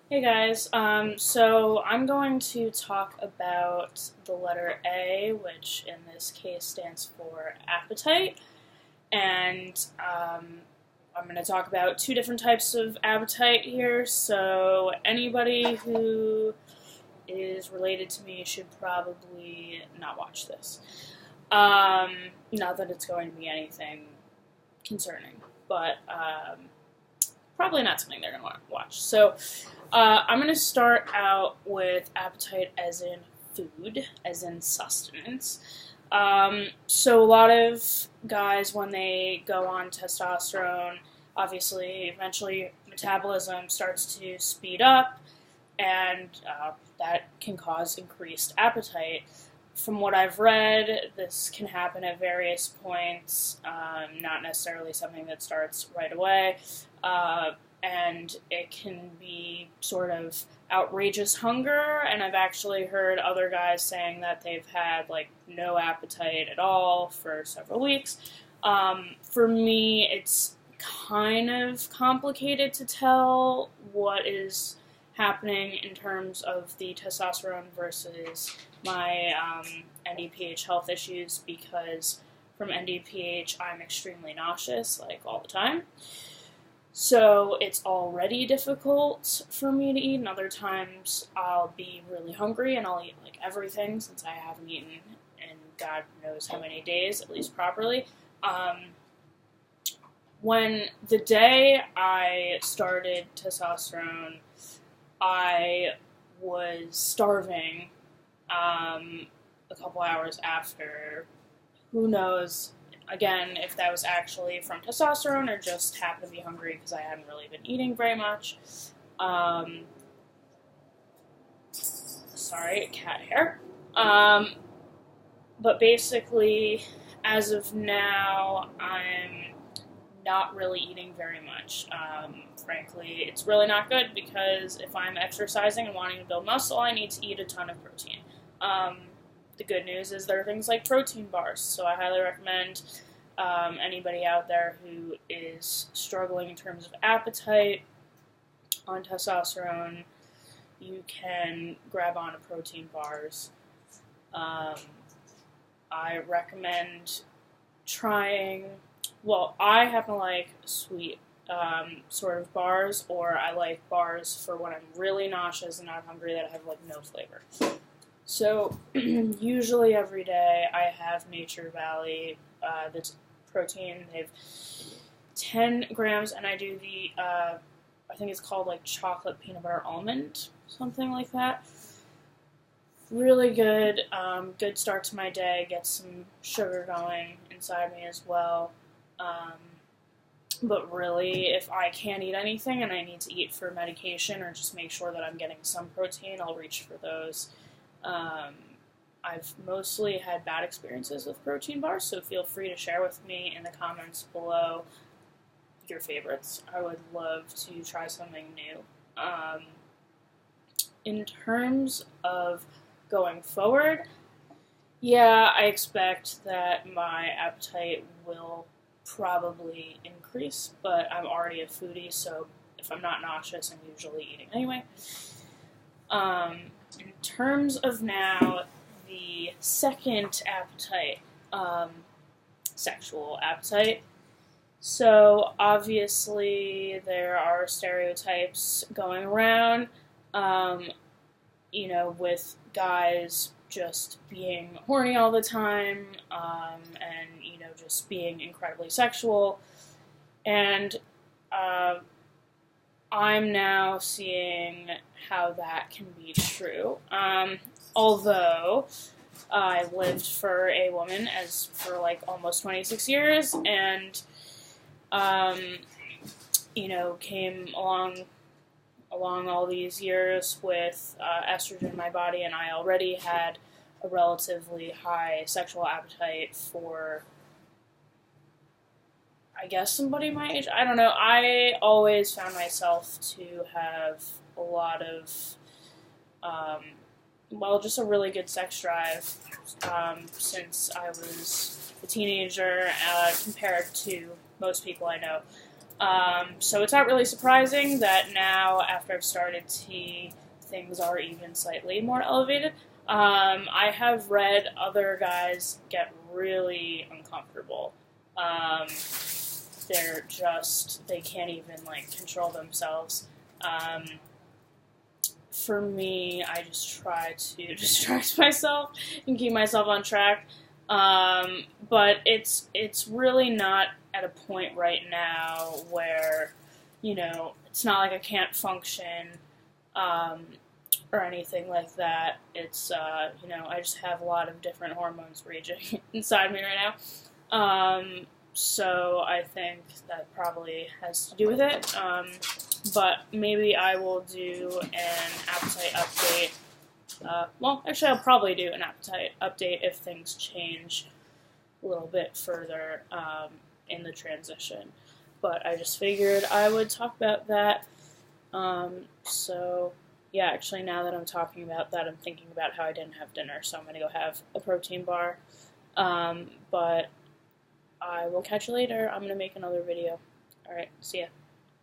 Hey guys, so I'm going to talk about the letter A, which in this case stands for appetite, and I'm going to talk about two different types of appetite here. So anybody who is related to me should probably not watch this. Not that it's going to be anything concerning, but probably not something they're going to watch. So I'm going to start out with appetite as in food, as in sustenance. So a lot of guys, when they go on testosterone, obviously, eventually metabolism starts to speed up, and that can cause increased appetite. From what I've read, this can happen at various points, not necessarily something that starts right away. And it can be sort of outrageous hunger, and I've actually heard other guys saying that they've had like no appetite at all for several weeks. For me, it's kind of complicated to tell what is happening in terms of the testosterone versus my NDPH health issues, because from NDPH I'm extremely nauseous, like all the time. So it's already difficult for me to eat, and other times I'll be really hungry and I'll eat like everything since I haven't eaten in God knows how many days, at least properly. When the day I started testosterone, I was starving a couple hours after. Who knows, again, if that was actually from testosterone or just happened to be hungry because I hadn't really been eating very much. Sorry, cat hair. But basically, as of now, I'm not really eating very much. Frankly, it's really not good because if I'm exercising and wanting to build muscle, I need to eat a ton of protein. The good news is there are things like protein bars, so I highly recommend anybody out there who is struggling in terms of appetite on testosterone, you can grab onto protein bars. I recommend trying, well, I happen to like sweet sort of bars, or I like bars for when I'm really nauseous and not hungry that have like no flavor. So usually every day I have Nature Valley, that's protein. They have 10 grams, and I do the, I think it's called like chocolate peanut butter almond, something like that. Really good, good start to my day, gets some sugar going inside me as well. But really, if I can't eat anything and I need to eat for medication or just make sure that I'm getting some protein, I'll reach for those. I've mostly had bad experiences with protein bars, so feel free to share with me in the comments below your favorites. I would love to try something new. In terms of going forward, yeah, I expect that my appetite will probably increase, but I'm already a foodie, so if I'm not nauseous, I'm usually eating anyway. In terms of now, the second appetite, sexual appetite. So obviously there are stereotypes going around, with guys just being horny all the time, and, just being incredibly sexual. And I'm now seeing how that can be true. Although I lived for a woman for like almost 26 years, and came along all these years with estrogen in my body, and I already had a relatively high sexual appetite for, I guess, somebody my age. I don't know. I always found myself to have a lot of, just a really good sex drive since I was a teenager, compared to most people I know. So it's not really surprising that now, after I've started tea, things are even slightly more elevated. I have read other guys get really uncomfortable. Um, they can't even, like, control themselves. For me, I just try to distract myself and keep myself on track. But it's really not at a point right now where, it's not like I can't function, or anything like that. It's, I just have a lot of different hormones raging inside me right now. So I think that probably has to do with it. But maybe I will do an appetite update. Well, actually, I'll probably do an appetite update if things change a little bit further in the transition. But I just figured I would talk about that. So, yeah, actually, now that I'm talking about that, I'm thinking about how I didn't have dinner, so I'm going to go have a protein bar. But I will catch you later. I'm going to make another video. Alright, see ya.